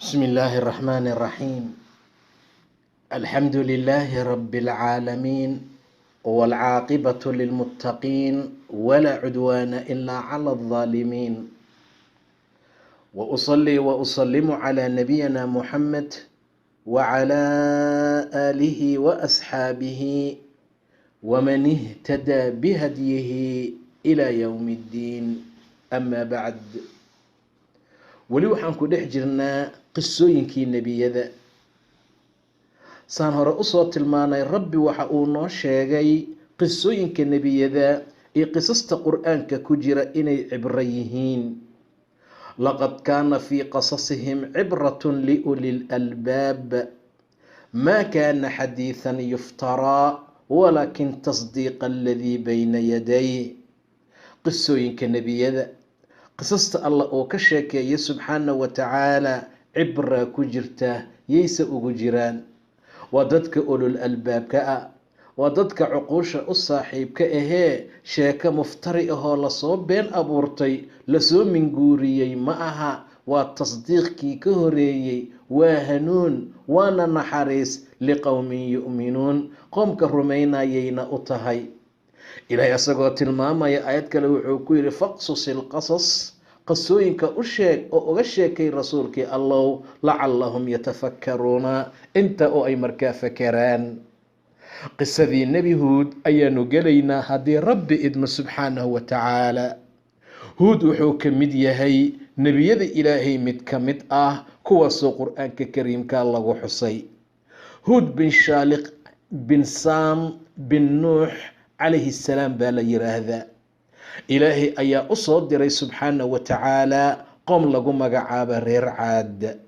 بسم الله الرحمن الرحيم. الحمد لله رب العالمين، والعاقبة للمتقين، ولا عدوان إلا على الظالمين. وأصلي وأسلم على نبينا محمد وعلى آله وأصحابه ومن اهتدى بهديه إلى يوم الدين. أما بعد، weli waxaan ku dhex jirnaa qisooyinkii nebiyada. saan hore usoo tilmaanay, rabbi waxa uu noo sheegay qisooyinka nebiyada iyo qisasta qur-aanka ku jira inay cibro yihiin. laqad kaana fii qasasihim cibratun liuli lalbaab maa kaana xadiidan yuftaraa walakin tasdiiqa aladii bayna yaday. qisooyinka nebiyada, qisasta allah oo ka sheekeeya subxaanahu wa tacaala, cibraa ku jirta. yayse ugu jiraan? waa dadka ulul albaabka ah, waa dadka cuquusha u saaxiibka ahee sheeko muftari ahoo lasoo been abuurtay, lasoo minguuriyey ma aha. waa tasdiiqkii ka horeeyey, waa hanuun, waana naxariis liqowmin yu'minuun, qoomka rumaynayayna u tahay. ilaahay asagoo tilmaamaya aayad kale wuxuu ku yidhi faqsus ilqasas, qasooyinka u sheeg oo uga sheekay rasuulkii allow lacallahum yatafakkaruuna, inta oo ay markaa fakeraan. qisadii nebi huud ayaanu gelaynaa haddii rabbi idmo subxaanahu wa tacaala. huud wuxuu ka mid yahay nebiyada ilaahay mid ka mid ah, kuwaasoo qur-aanka kariimka lagu xusay. huud bin shaaliq bin saam bin nuux calayhi salaam baa la yiraahdaa. ilaahay ayaa u soo diray subxaanahu wa tacaala qoom lagu magacaabo reer caad.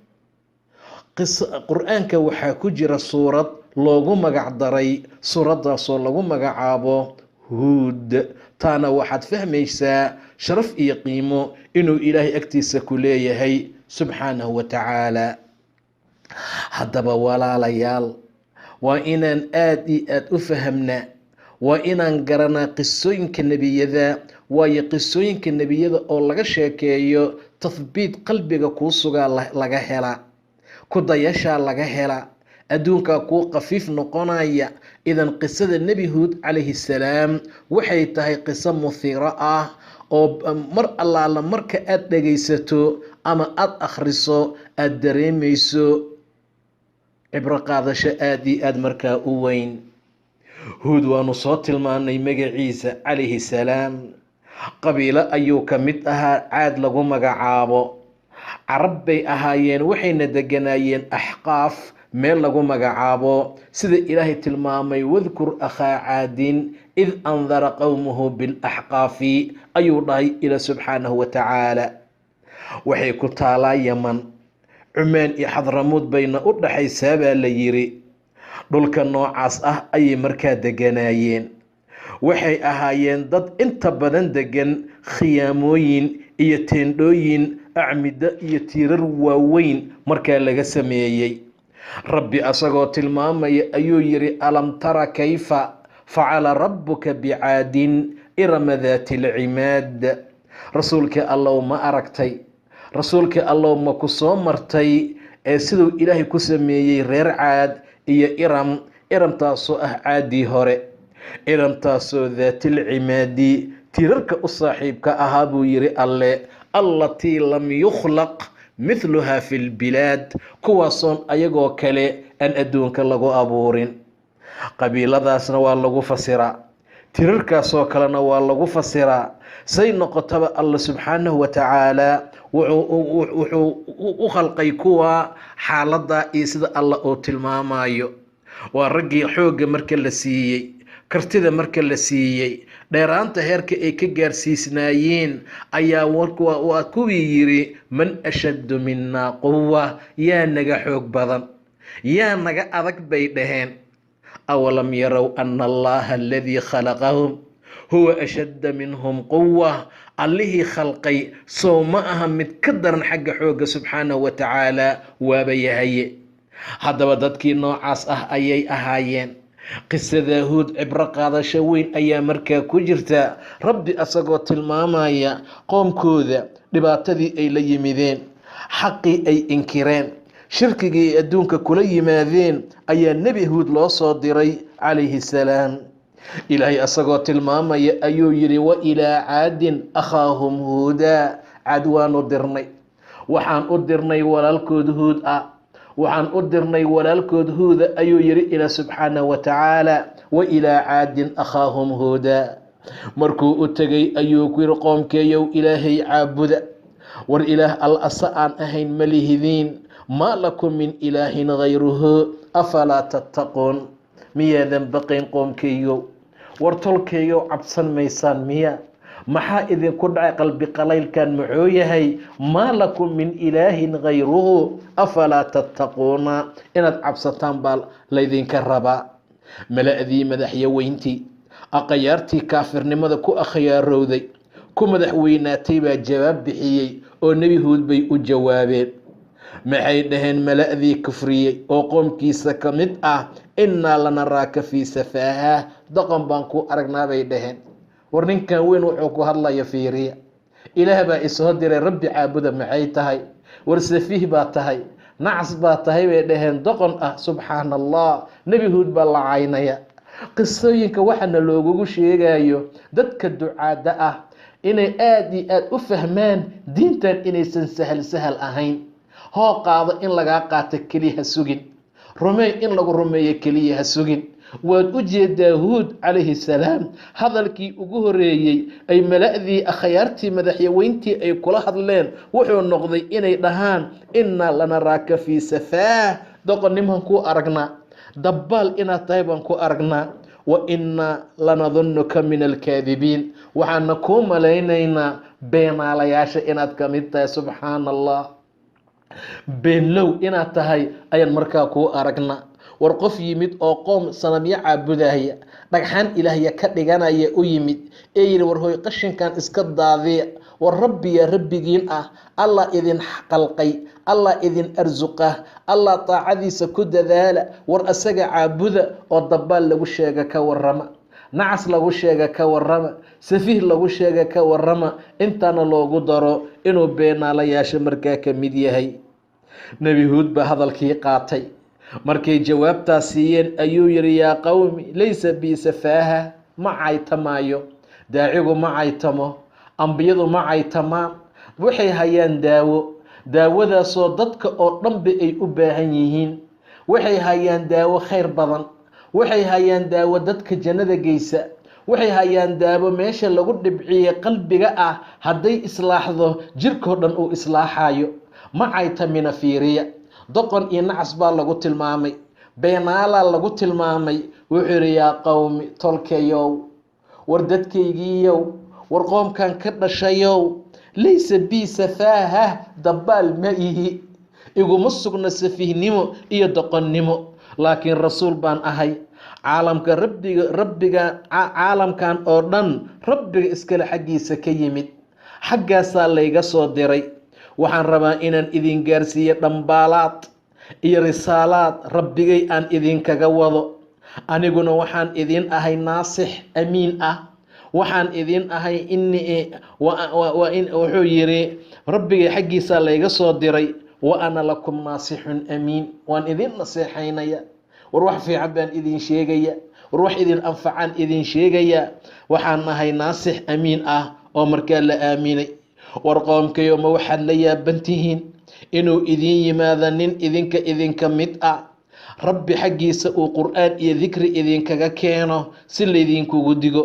qur-aanka waxaa ku jira suurad loogu magac daray, suuraddaasoo lagu magacaabo huud. taana waxaad fahmaysaa sharaf iyo qiimo inuu ilaahay agtiisa ku leeyahay subxaanahu wa tacaala. haddaba walaalayaal, waa inaan aada iyo aada u fahamnaa, waa inaan garanaa qisooyinka nebiyada. waayo qisooyinka nebiyada oo laga sheekeeyo tahbiid qalbiga kuu sugaa laga hela, ku dayashaa laga hela, adduunkaa kuu qafiif noqonaya. idan qisada nebi huud calayhi salaam waxay tahay qiso muhiro ah oo mar allaala marka aada dhegaysato ama aada akhriso aada dareemayso cibro qaadasho aada iyo aada markaa u weyn. huud waanu soo tilmaanay magaciisa calayhi salaam. qabiilo ayuu ka mid ahaa caad lagu magacaabo. carab bay ahaayeen, waxayna deganaayeen axqaaf, meel lagu magacaabo, sida ilaahay tilmaamay wadkur akhaa caadin id andara qowmuhu bilaxqaafi ayuu dhahay ila subxaanahu wa tacaala. waxay ku taalaa yaman, cumaan iyo xadramuud bayna u dhaxaysaa baa la yiri. dhulka noocaas ah ayay markaa deganaayeen. waxay ahaayeen dad inta badan degan khiyaamooyin iyo teendhooyin, acmido iyo tiirar waaweyn markaa laga sameeyey. rabbi asagoo tilmaamaya ayuu yidhi alam tara kayfa facala rabbuka bicaadin irama daati lcimaad. rasuulkii allow ma aragtay? rasuulkii allow ma ku soo martay ee siduu ilaahay ku sameeyey reer caad iyo iramtaasoo ah caadii hore, iramtaasoo daatilcimaadi tiirarka u saaxiibka ahaa buu yidhi alle, allatii lam yukhlaq mithluhaa fi lbilaad, kuwaasoon ayagoo kale aan adduunka lagu abuurin. qabiiladaasna waa lagu fasiraa, tiirarkaasoo kalena waa lagu fasiraa. say noqotaba alla subxaanahu wa tacaala wuxuu u khalqay kuwa xaaladda iyo sida allah uu tilmaamayo. waa raggii xoogga marka la siiyey, kartida marka la siiyey, dheeraanta heerka ay ka gaarsiisnaayeen ayaa waa kuwii yidhi man ashaddu minaa quwa, yaa naga xoog badan, yaa naga adag bay dhaheen. awalam yarow ana allaha aladii khalaqahum huwa ashadda minhum quwa. allihii khalqay sow ma aha mid ka daran xagga xoogga subxaanahu wa tacaala? waaba yahaye. haddaba dadkii noocaas ah ayay ahaayeen. qisada huud cibro qaadasho weyn ayaa markaa ku jirta. rabbi asagoo tilmaamaya qoomkooda dhibaatadii ay la yimideen, xaqii ay inkireen, shirkigii ay adduunka kula yimaadeen ayaa nebi huud loo soo diray calayhi salaam. ilaahay asagoo tilmaamaya ayuu yidhi wa ilaa caadin akhaahum huudaa. caad waanu dirnay, waxaan u dirnay walaalkood huud ah, waxaan u dirnay walaalkood huuda ayuu yidhi ilaa subxaanahu wa tacaala. wa ilaa caadin akhaahum huudaa. markuu u tegay ayuu ku yidhi qoomkeeyow ilaahay caabuda, war ilaah al asa aan ahayn ma lihidiin, maa lakum min ilaahin gayruhu afalaa tattaquun. miyaadan baqayn qoomkeeyow? war tolkeeyow cabsan maysaan miya? maxaa idinku dhacay qalbi qalaylkan muxuu yahay? maa lakum min ilaahin gayruhu afalaa tattaquuna. inaad cabsataan baa laydinka rabaa. mala'dii madaxyaweyntii aqayaartii kaafirnimada ku akhyaarowday ku madaxweynaatay baa jawaab bixiyey oo nebi huud bay u jawaabeen. maxay dhaheen mala'dii kufriyey oo qoomkiisa ka mid ah? innaa lanaraaka fii safaaha, doqon baan ku aragnaa bay dhaheen. war ninkan weyn wuxuu ku hadlaya fiiriya, ilaah baa isoo diray rabbi caabuda maxay tahay? war safiih baa tahay, nacas baa tahay bay dhaheen, doqon ah. subxaana allah, nebi huud baa la caynaya. qisooyinka waxaana loogugu sheegayo dadka ducaada ah inay aada iyo aada u fahmaan diintan inaysan sahal ahayn. hoo qaado in lagaa qaato keliya ha sugin, rumeey in lagu rumeeyo keliya ha sugin. waad u jeedaa huud calayhi salaam hadalkii ugu horeeyey ay mala'dii akhyaartii madaxyaweyntii ay kula hadleen wuxuu noqday inay dhahaan innaa lanaraaka fii safaah, doqonnimaan ku aragnaa, dabbaal inaad tahay baan ku aragnaa, wa innaa lanadunnuka min alkaadibiin, waxaana kuu malaynaynaa beenaalayaasha inaad ka mid tahay. subxaana allah, beenlow inaad tahay ayaan markaa kuu aragnaa. war qof yimid oo qoom sanamyo caabudaya, dhagxaan ilaahya ka dhiganaya u yimid ee yidhi war hoy qashinkan iska daadiya, war rabbiya rabbigiin ah, allah idin qalqay, allah idin arsuqa, allah taacadiisa ku dadaala, war asaga caabuda. oo dabbaal lagu sheega ka warrama, nacas lagu sheega ka warrama, safiih lagu sheega ka warrama, intaana loogu daro inuu beenaalayaasha markaa ka mid yahay. nebi huud baa hadalkii qaatay. markay jawaabtaas siiyeen ayuu yidhi yaa qowmi laysa bii safaaha, ma caytamaayo, daacigu ma caytamo, ambiyadu ma caytamaan. waxay hayaan daawo, daawadaasoo dadka oo dhanba ay u baahan yihiin. waxay hayaan daawo khayr badan, waxay hayaan daawo dadka jannada geysa, waxay hayaan daawo meesha lagu dhibciye qalbiga ah hadday islaaxdo jirkoo dhan uu islaaxayo. ma caytamina fiiriya, doqon iyo nacas baa lagu tilmaamay, beenaalaa lagu tilmaamay. wuxuu yidhi yaa qowmi tolkayow, war dadkaygiiyow, war qoomkan ka dhashayow, laysa bii safaaha, dabbaal ma ihi, iguma sugna safiihnimo iyo doqonnimo, laakiin rasuul baan ahay. caalamka caalamkan oo dhan rabbiga iskale xaggiisa ka yimid, xaggaasaa layga soo diray. waxaan rabaa inaan idin gaarsiiyo dhambaalaad iyo risaalaad rabbigay aan idinkaga wado. aniguna waxaan idin ahay naasix amiin ah, waxaan idin ahay wuxuu yidhi rabbigay xaggiisaa layga soo diray, wa ana lakum naasixun amiin, waan idin naseexaynaya. war wax fiican baan idin sheegaya, war wax idin anfacaan idin sheegaya. waxaan ahay naasix amiin ah oo markaa la aaminay. war qoomkayo ma waxaad la yaaban tihiin inuu idin yimaado nin idinka mid ah, rabbi xaggiisa uu qur'aan iyo dikri idinkaga keeno si laydinkugu digo.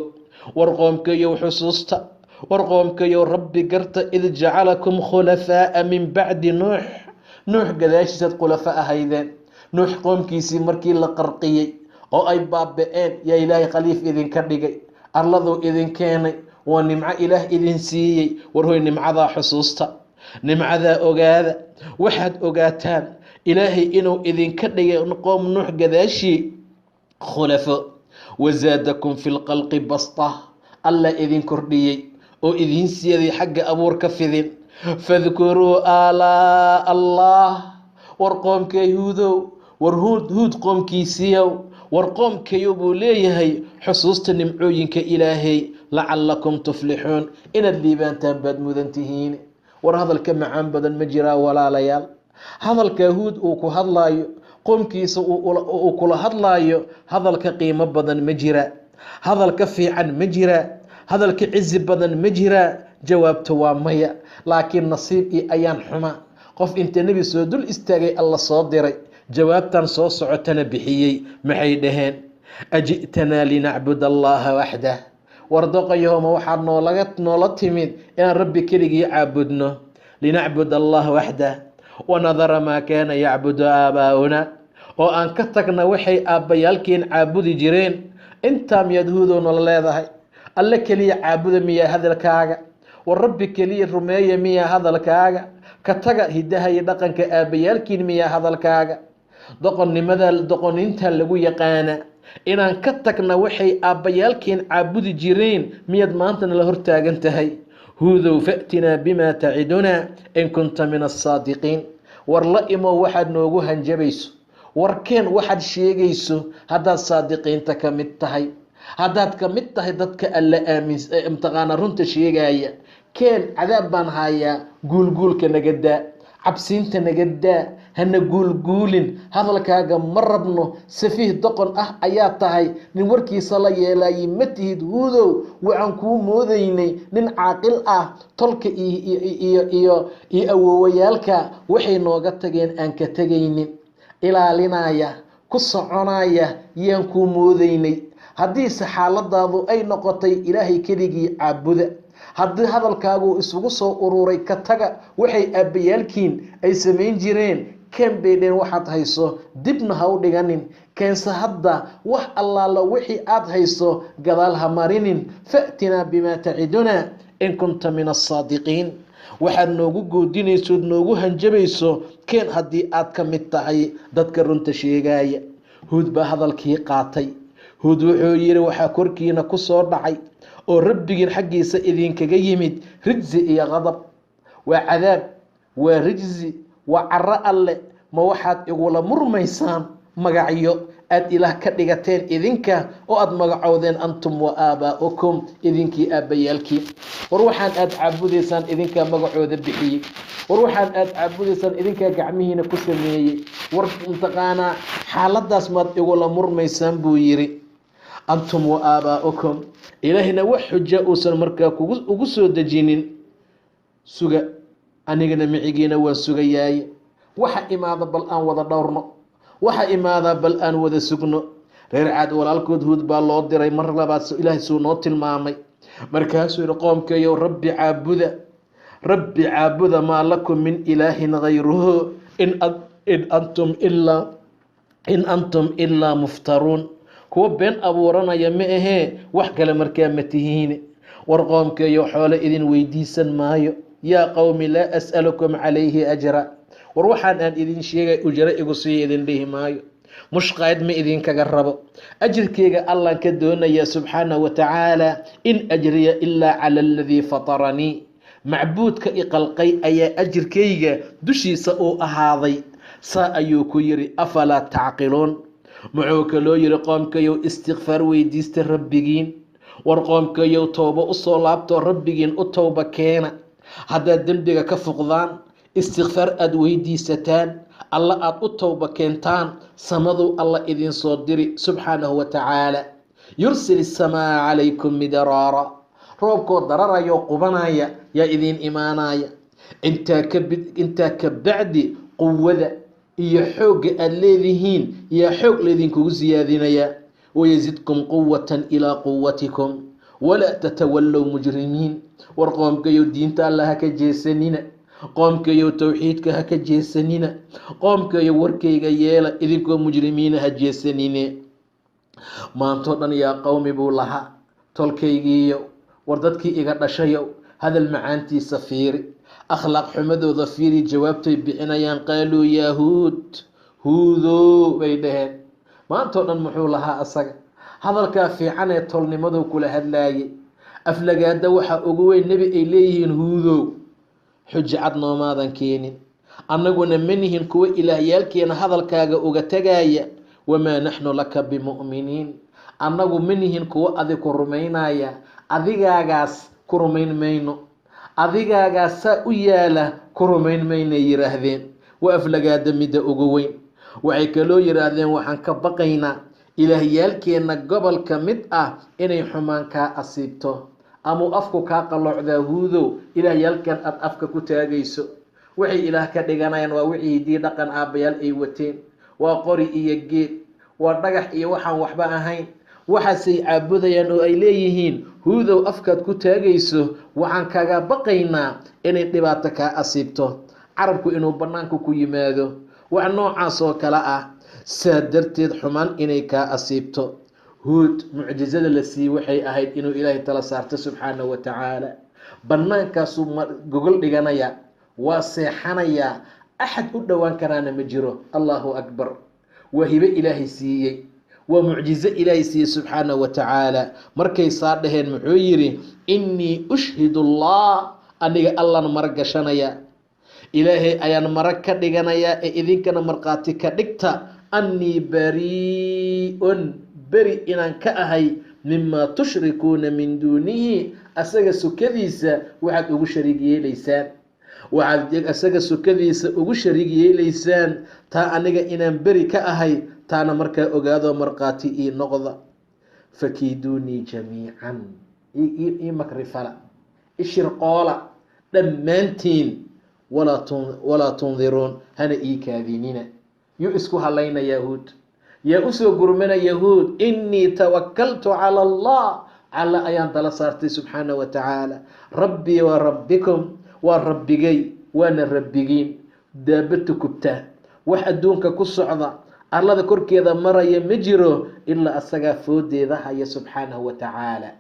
war qoomkayow xusuusta, war qoomkayow rabbi garta, id jacalakum khulafaa'a min bacdi nuux gadaashiisaad khulafa ahaydeen. nuux qoomkiisii markii la qarqiyey oo ay baaba-een yaa ilaahay khaliif idinka dhigay, arladuu idin keenay, waa nimco ilaah idin siiyey. war hoy nimcadaa xusuusta, nimcadaa ogaada. waxaad ogaataan ilaahay inuu idinka dhigay qoom nuux gadaashii khulafo. wazaadakum fi lqalqi basta, alla idin kordhiyey oo idin siiyaday xagga abuurka fidin. fadkuruu aalaa allah, war qoomkay huudow, war huud qoomkiisiiyow, war qoomkayo buu leeyahay xusuusta nimcooyinka ilaahay lacalakum tuflixuun, inaad liibaantaan baad mudan tihiin. war hadalka macaan badan ma jiraa walaalayaal? hadalka Huud uu ku hadlaayo qoomkiisa uu kula hadlaayo hadalka qiimo badan ma jira? hadalka fiican ma jira? hadalka cizi badan ma jira? jawaabtu waa maya. laakiin nasiib ayaan xuma qof inta nebi soo dul istaagay alla soo diray jawaabtan soo socotana bixiyey. maxay dhaheen? aji'tanaa linacbud allaha waxdah. wardoqayahoma waxaad noola timid inaan rabbi keligii caabudno. linacbud allah waxdah wanadara maa kaana yacbudu aabaa'una, oo aan ka tagna waxay aabbayaalkeen caabudi jireen. intaa miyaad Huudow noola leedahay? alle keliya caabuda miyaa hadalkaaga? war rabbi keliya rumeeya miyaa hadalkaaga? ka taga hidaha iyo dhaqanka aabbayaalkiin miyaa hadalkaaga? doqoninta lagu yaqaana inaan ka tagna waxay aabbayaalkeen caabudi jireen miyaad maantana la hortaagan tahay? Huudow fa'tinaa bimaa tacidunaa in kunta min asaadiqiin. war la imow waxaad noogu hanjabayso, warkeen waxaad sheegayso haddaad saadiqiinta ka mid tahay, haddaad ka mid tahay dadka alla imtiqaana runta sheegaya. keen cadaab baan hayaa, guulguulka naga daa, cabsiinta naga daa, hana guulguulin. hadalkaaga ma rabno, safiih doqon ah ayaa tahay, nin warkiisa la yeelaayay ma tihid Huudow. waxaan kuu moodaynay nin caaqil ah, tolka iyo awoowayaalka waxay nooga tageen aan ka tegaynin, ilaalinaya, ku soconaya yaan kuu moodaynay. haddiise xaaladaadu ay noqotay ilaahay keligii caabuda, haddii hadalkaagu isugu soo ururay ka taga waxay aabbayaalkiin ay samayn jireen, keen bay dheen waxaad hayso, dibna ha u dhiganin. keense hadda wax allaala wixii aad hayso, gadaal ha marinin. fa'tinaa bimaa tacidunaa in kunta min asaadiqiin. waxaad noogu goodinayso od noogu hanjabayso keen haddii aad ka mid tahay dadka runta sheegaya. Huud baa hadalkii qaatay. Huud wuxuu yidhi waxaa korkiina ku soo dhacay oo rabbigiin xaggiisa idinkaga yimid rijzi iyo qadab. waa cadaab, waa rijzi, waa caro alle. ma waxaad igula murmaysaan magacyo aad ilaah ka dhigateen idinka oo aad magacowdeen antum wa aabaa'ukum, idinkii aabbayaalkiin. war waxaan aad caabudaysaan idinkaa magacooda bixiyey. war waxaan aad caabudaysaan idinkaa gacmihiina ku sameeyey. war mataqaanaa xaaladaas maad igula murmaysaan buu yidhi. antum wa aabaa'ukum. ilaahina wax xuja uusan markaa ugu soo dejinin. suga, anigana micigiina waan sugayaaye. waxa imaada bal aan wada dhowrno, waxa imaada bal aan wada sugno. reer Caad walaalkood Huud baa loo diray mar labaad, ilaahay suu noo tilmaamay. markaasuu yidhi qoomkayow rabbi caabuda maa lakum min ilaahin hayruhu in antum ilaa muftaruun. kuwa been abuuranaya ma ahee wax kale markaa ma tihiin. war qoomkayow xoole idin weydiisan maayo. yaa qowmi laa as'alukum calayhi ajra. war waxaan aan idin sheegay ujro igu sii idin dhihi maayo. mushqayd ma idinkaga rabo. ajirkeyga allaan ka doonayaa subxaanahu wa tacaala. in ajriya ilaa cala aladii fataranii. macbuudka iqalqay ayaa ajirkeyga dushiisa uu ahaaday. saa ayuu ku yidhi afalaa tacqiluun. muxuu kaloo yidhi qoomkayow istikfaar weydiista rabbigiin. war qoomkayow towbo u soo laabtoo rabbigiin u towba keena. haddaad dembiga ka fuqdaan, istikfaar aad weydiisataan, alla aad u towba keentaan, samaduu alla idin soo diri subxaanahu wa tacaala. yursil isamaa calaykum midraara. roobkoo dararayoo qubanaya yaa idiin imaanaya. intaa ka bacdi quwada iyo xoogga aad leedihiin yaa xoog laydinkugu siyaadinayaa. wayasidkum quwatan ilaa quwatikum walaa tatawallow mujrimiin. war qoomkayow diinta alla ha ka jeesanina. qoomkayow towxiidka ha ka jeesanina. qoomkayow warkayga yeela, idinkoo mujrimiina ha jeesanine. maantoo dhan yaa qowmi buu lahaa, tolkaygiiyo war dadkii iga dhashayow hadal macaantiisa fiiri, akhlaaq xumadooda fiiri. jawaabtay bixinayaan qaaluu yaa Huudow bay dhaheen. maantoo dhan muxuu lahaa asaga? hadalkaa fiican ee tolnimaduu kula hadlaayay. aflagaada waxaa ugu weyn nebi ay leeyihiin Huudow. xujo cad noomaadan keenin, annaguna ma nihin kuwa ilaahyaalkeena hadalkaaga uga tagaya. wamaa naxnu laka bimu'miniin. annagu ma nihin kuwa adig ku rumaynaya, adigaagaas ku rumayn mayno. adigaagaa saa u yaala ku rumayn maynay yidhaahdeen. waa aflagaada midda ugu weyn. waxay kaloo yidhaahdeen waxaan ka baqaynaa ilaahyaalkeenna gobol ka mid ah inay xumaan kaa asiibto ama afku kaa qalloocdaa huudow ilaahyaalkan aad afka ku taagayso. waxay ilaah ka dhiganayaan waa wixii hiddii dhaqan aabbayaal ay wateen, waa qori iyo geed, waa dhagax iyo waxaan waxba ahayn. waxaasay caabudayaan oo ay leeyihiin huudow afkaad ku taagayso waxaan kaga baqaynaa inay dhibaato kaa asiibto, carabku inuu bannaanka ku yimaado, wax noocaas oo kale ah. saa darteed xumaan inay kaa asiibto. huud mucjizada la siiyey waxay ahayd inuu ilaahay tala saarto subxaanahu wa tacaala. bannaankaasuu gogol dhiganaya, waa seexanayaa, axad u dhowaan karaana ma jiro. allahu akbar. waa hibe ilaahay siiyey, waa mucjizo ilaahay siiyey subxaanahu wa tacaala. markay saa dhaheen muxuu yidhi innii ushhidu allah, aniga allan marag gashanaya, ilaahay ayaan marag ka dhiganayaa ee idinkana markhaati ka dhigta annii bari'un, beri inaan ka ahay mimaa tushrikuuna min duunihi, asaga sukadiisa waxaad ugu shariig yeelaysaan. waxaad asaga sukadiisa ugu shariig yeelaysaan, taa aniga inaan beri ka ahay, taana markaa ogaado markhaati ii noqda. fakiiduunii jamiican, ii makrifala, ishirqoola dhammaantiin, walaa tundiruun, hana ii kaadinina. yuu isku halayna yahuud, yaa usoo gurmana yahuud. innii tawakaltu cala allah, alla ayaan tala saartay subxaanahu wa tacaala. rabbii wa rabbikum, waa rabbigay waana rabbigiin. daabatu kubta, wax adduunka ku socda arlada korkeeda maraya ma jiro ilaa asagaa foodeeda haya subxaanahu wa tacaala.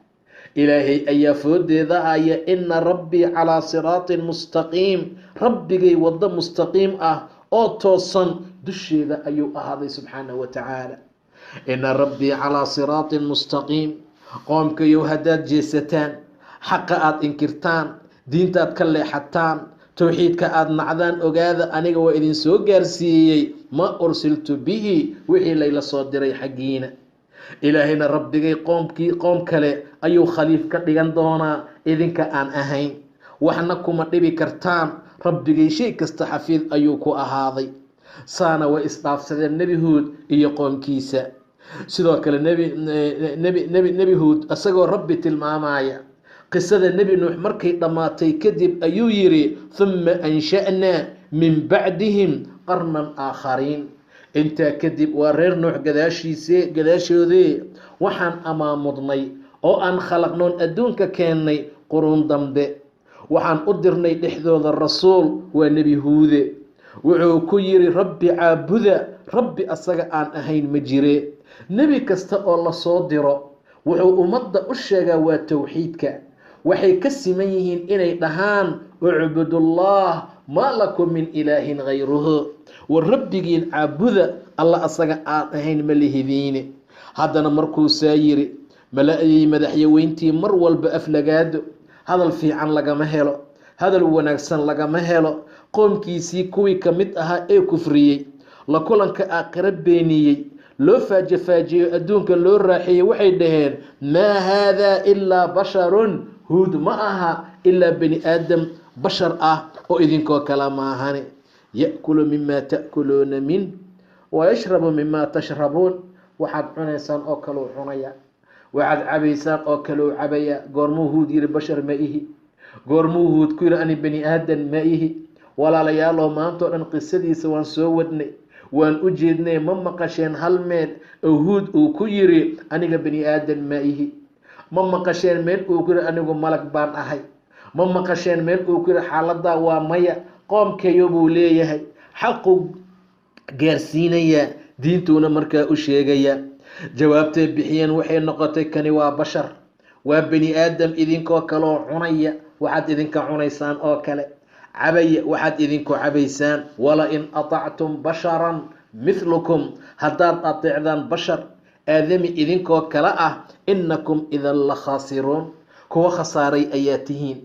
ilaahay ayaa foodeeda haya. ina rabbii calaa siraatin mustaqiim, rabbigay waddo mustaqiim ah oo toosan dusheeda ayuu ahaaday subxaanahu wa tacaala. ina rabbii calaa siraatin mustaqiim. qoomkayow haddaad jeesataan, xaqa aad inkirtaan, diintaad ka leexataan, towxiidka aad nacdaan, ogaada aniga waa idin soo gaarsiiyey ma ursiltu bihi, wixii layla soo diray xaggiina. ilaahayna rabbigay qoom kale ayuu khaliif ka dhigan doonaa idinka aan ahayn. waxna kuma dhibi kartaan, rabbigay shay kasta xafiid ayuu ku ahaaday. saana way isdhaafsadeen nebi huud iyo qoomkiisa. sidoo kale nebi huud isagoo rabbi tilmaamaya qisada nebi nuux markay dhammaatay kadib ayuu yidhi huma ansha'naa min bacdihim qarnan aakhariin. intaa kadib waa reer nuux gadaashoodee waxaan amaamudnay oo aan khalaqnoon adduunka keennay quruun dambe. waxaan u dirnay dhexdooda rasuul, waa nebi huude. wuxuu ku yidhi rabbi caabuda, rabbi asaga aan ahayn ma jire. nebi kasta oo lasoo diro wuxuu ummadda u sheegaa waa towxiidka. waxay ka siman yihiin inay dhahaan ucbudullah maa lakum min ilaahin hayruhu, war rabbigiin caabuda, alla asaga aan ahayn ma lihidiine. haddana markuu saa yiri mala'yay madaxyaweyntii mar walba aflagaado, hadal fiican lagama helo, hadal wanaagsan lagama helo. qoomkiisii kuwii ka mid ahaa ee kufriyey, la kulanka aakhiro beeniyey, loo faajiyo adduunka loo raaxeeyey, waxay dhaheen maa haadaa ilaa basharun, huud ma aha ilaa bani aadam bashar ah oo idinkoo kala maahane. ya'kulu mimaa ta'kuluuna min wayashrabu mimaa tashrabuun, waxaad cunaysaan oo kaleu cunaya, waxaad cabaysaan oo kaleu cabaya. goormuu huud yidhi bashar ma ihi? goormuu huud ku yidhi ani bani aadan ma ihi? walaalayaaloo maantao dhan qisadiisa waan soo wadnay, waan u jeednay. ma maqasheen hal meel oo huud uu ku yidhi aniga bani aadan ma ihi? ma maqasheen meel uu ku yidhi anigu malag baan ahay? ma maqasheen meel uu ku yidhi xaaladaa waa maya? qoomkayo buu leeyahay, xaqu gaarsiinayaa, diintuuna markaa u sheegayaa. jawaabtay bixiyeen waxay noqotay kani waa bashar, waa bani aadam idinkoo kaleoo cunaya, waxaad idinka cunaysaan oo kale, cabaya waxaad idinku cabaysaan. wala in atactum basharan mithlukum, haddaad ateecdaan bashar aadami idinkoo kale ah, innakum idan la khaasiruun, kuwa khasaaray ayaa tihiin.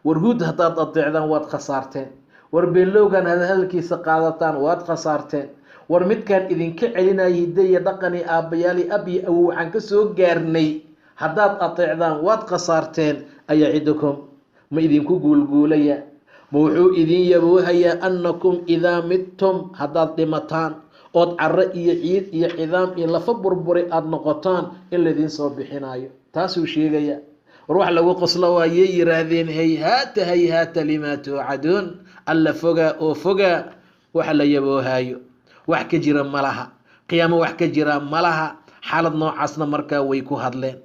war huud haddaad ateecdaan waad khasaarteen. war beenlowgan hadalkiisa qaadataan waad khasaarteen. war midkaan idinka celinaya hidde iyo dhaqani aabbayaali ab iyo awow waxaan ka soo gaarnay, haddaad ateecdaan waad khasaarteen. ayacidukum ma idinku guulguulaya ma wuxuu idin yaboohayaa annakum idaa midtum haddaad dhimataan ood carro iyo ciid iyo cidaam iyo lafa burburi aada noqotaan in laydiin soo bixinayo taasuu sheegaya. war wax lagu qoslo waayay yiraahdeen hayhaata limaa tuucaduun, alla fogaa oo fogaa waxa la yaboohayo, wax ka jira malaha, qiyaamo wax ka jira malaha. xaalad noocaasna markaa way ku hadleen.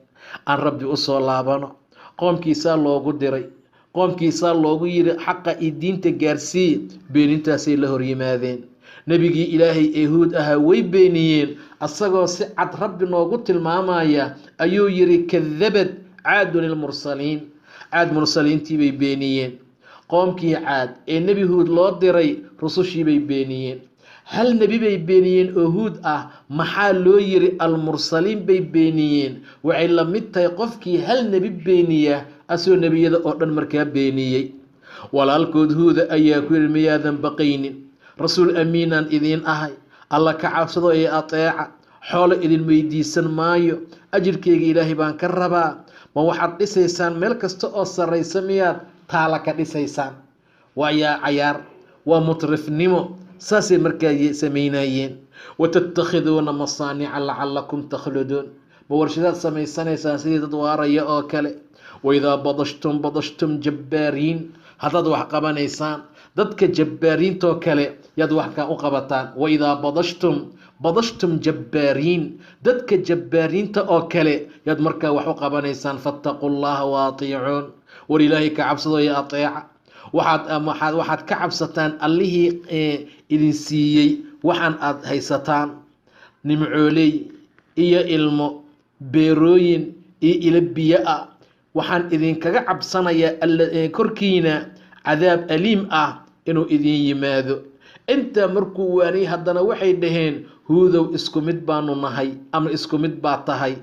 aan rabbi u soo laabano. qoomkiisaa loogu diray, qoomkiisaa loogu yiri xaqa iyo diinta gaarsii, beenintaasay la hor yimaadeen. nebigii ilaahay ee Huud ahaa way beeniyeen, asagoo si cad rabbi noogu tilmaamaya ayuu yiri kadabad caadun ilmursaliin, caad mursaliintii bay beeniyeen. qoomkii caad ee nebi Huud loo diray rusushii bay beeniyeen. hal nebi bay beeniyeen oo Huud ah, maxaa loo yiri almursaliin bay beeniyeen? waxay la mid tahay qofkii hal nebi beeniya asoo nebiyada oo dhan markaa beeniyey. walaalkood Huuda ayaa ku yiri miyaadan baqaynin, rasuul amiinaan idiin ahay, alla ka cabsado ee ateeca, xoolo idin weydiisan maayo, ajirkeyga ilaahay baan ka rabaa. ma waxaad dhisaysaan meel kasta oo sarraysa miyaad taala ka dhisaysaan? waa yaa cayaar, waa mutrifnimo. saasay markaa samaynayeen. watattakhiduuna masaanica lacalakum takhluduun, ma warshadaad samaysanaysaan sidii dad waaraya oo kale. waidaa badashtum jabbaariin, haddaad wax qabanaysaan dadka jabbaariintoo kale yaad wax ka u qabataan. waidaa badashtum jabbaariin, dadka jabbaariinta oo kale yaad markaa wax u qabanaysaan. fattaqu llaha waatiicuun, war ilaahay ka cabsado iyo ateeca. waxaad ka cabsataan allihii idin siiyey waxaan aad haysataan, nimcooley iyo ilmo, beerooyin iyo ilo biyo ah. waxaan idinkaga cabsanayaa korkiina cadaab aliim ah inuu idin yimaado. intaa markuu waanay haddana waxay dhaheen Huudow isku mid baanu nahay ama isku mid baa tahay,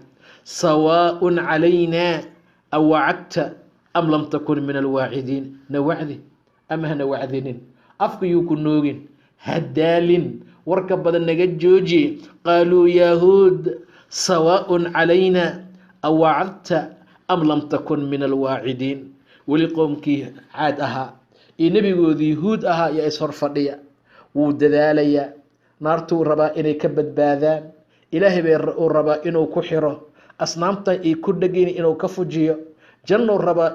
sawaaun calaynaa awacadta am lam takun min alwaacidiin. na wacdi ama hana wacdinin, afkayuu ku noogin, hadaalin, warka badan naga jooji. qaaluu yaa Huud sawaaun calaynaa awacadta am lam takun min alwaacidiin. weli qoomkii caad ahaa iyo nebigoodii Huud ahaa yaa ishor fadhiya. wuu dadaalayaa, naartuu rabaa inay ka badbaadaan, ilaahay bay uu rabaa inuu ku xiro, asnaamtan ay ku dhegin inuu ka fujiyo, jannuu rabaa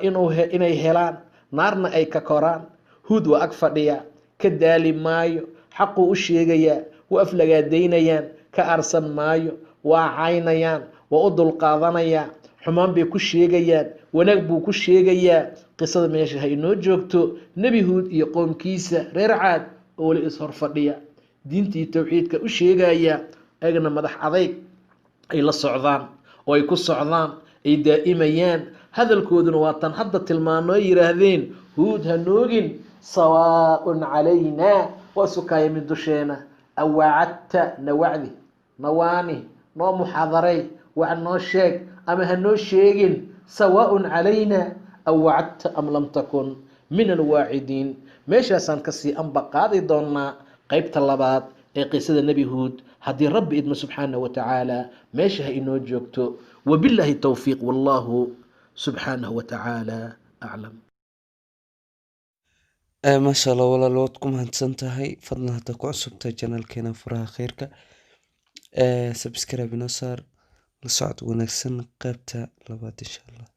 inay helaan, naarna ay ka koraan. Huud waa ag fadhiya, ka daali maayo, xaquu u sheegayaa, waa aflagaadaynayaan, ka arsan maayo, waa caynayaan, waa u dulqaadanayaa, xumaan bay ku sheegayaan, wanaag buu ku sheegayaa. qisada meesha ha inoo joogto. nebi Huud iyo qoomkiisa reer caad oo weli ishor fadhiya, diintii towxiidka u sheegaya, ayagana madax adayg ay la socdaan oo ay ku socdaan, ay daa'imayaan. hadalkooduna waa tan hadda tilmaano ay yiraahdeen Huud ha noogin, sawaaun calaynaa, waa sukaaya mid dusheena. awacadta, na wacdi, na waani, noo muxaadaray, wax noo sheeg ama ha noo sheegin. sawaaun calaynaa awacadta am lam takun min alwaacidiin. meeshaasaan kasii anba qaadi doonaa qaybta labaad ee qisada nebi Huud haddii rabbi idmo subxaanahu watacaala. meesha ha inoo joogto. wabilaahi towfiiq, wallahu subxaanahu watacaala aclam. maasha allah walaal waad ku mahadsan tahay. fadlan hadda ku cusubtahay janaalkeena furaha khayrka, subscribe inoo saar, la socod wanaagsan qaybta labaad insha allah.